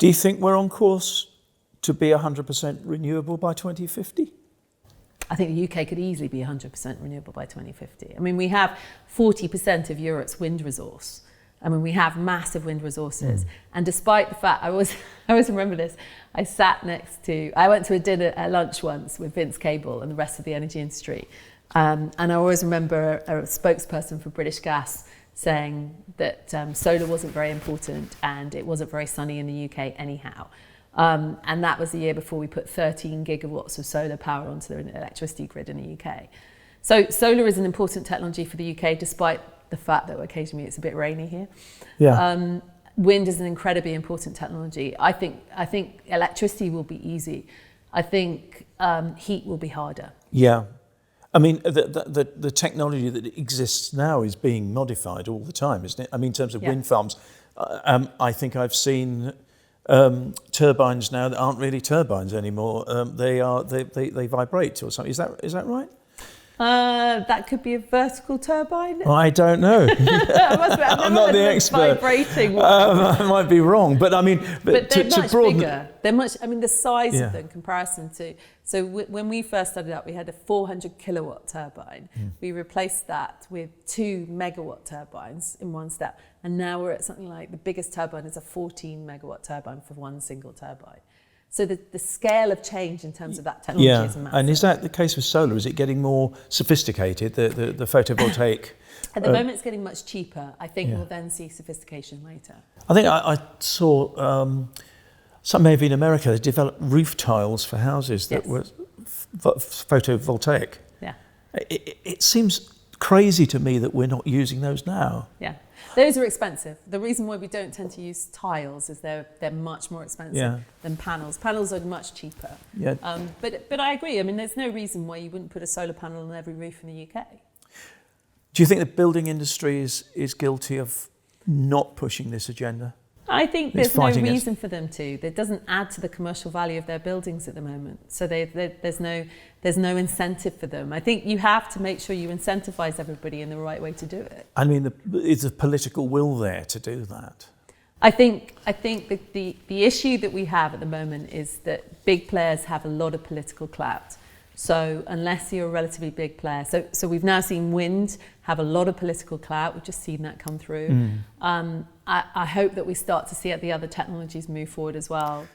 Do you think we're on course to be 100% renewable by 2050? I think the UK could easily be 100% renewable by 2050. I mean, we have 40% of Europe's wind resource. I mean, we have massive wind resources. And despite the fact, I always remember this, I went to a lunch once with Vince Cable and the rest of the energy industry. And I always remember a spokesperson for British Gas saying that solar wasn't very important and it wasn't very sunny in the UK anyhow. And that was the year before we put 13 gigawatts of solar power onto the electricity grid in the UK. So solar is an important technology for the UK, despite the fact that occasionally it's a bit rainy here. Yeah. Wind is an incredibly important technology. I think electricity will be easy. I think heat will be harder. Yeah. I mean, the technology that exists now is being modified all the time, isn't it? I mean, in terms of wind farms, I think I've seen turbines now that aren't really turbines anymore. They vibrate or something. Is that right? That could be a vertical turbine. Well, I don't know. I'm not the expert. Vibrating. I might be wrong, but I mean, but they're much bigger. They're much. I mean, the size of them in comparison to. So when we first started out, we had a 400 kilowatt turbine. We replaced that with 2 megawatt turbines in one step, and now we're at something like the biggest turbine is a 14 megawatt turbine for one single turbine. So the scale of change in terms of that technology is massive. And is that the case with solar? Is it getting more sophisticated, the photovoltaic? At the moment, it's getting much cheaper. I think we'll then see sophistication later. I think I saw, some maybe in America, they developed roof tiles for houses that were photovoltaic. Yeah. It seems crazy to me that we're not using those now. Yeah. Those are expensive. The reason why we don't tend to use tiles is they're much more expensive than panels. Panels are much cheaper. Yeah. But I agree. I mean, there's no reason why you wouldn't put a solar panel on every roof in the UK. Do you think the building industry is guilty of not pushing this agenda? I think there's no reason for them to. That doesn't add to the commercial value of their buildings at the moment. So there's no incentive for them. I think you have to make sure you incentivize everybody in the right way to do it. I mean, is the political will there to do that? I think that the issue that we have at the moment is that big players have a lot of political clout. So unless you're a relatively big player, so we've now seen wind have a lot of political clout. We've just seen that come through. I hope that we start to see the other technologies move forward as well.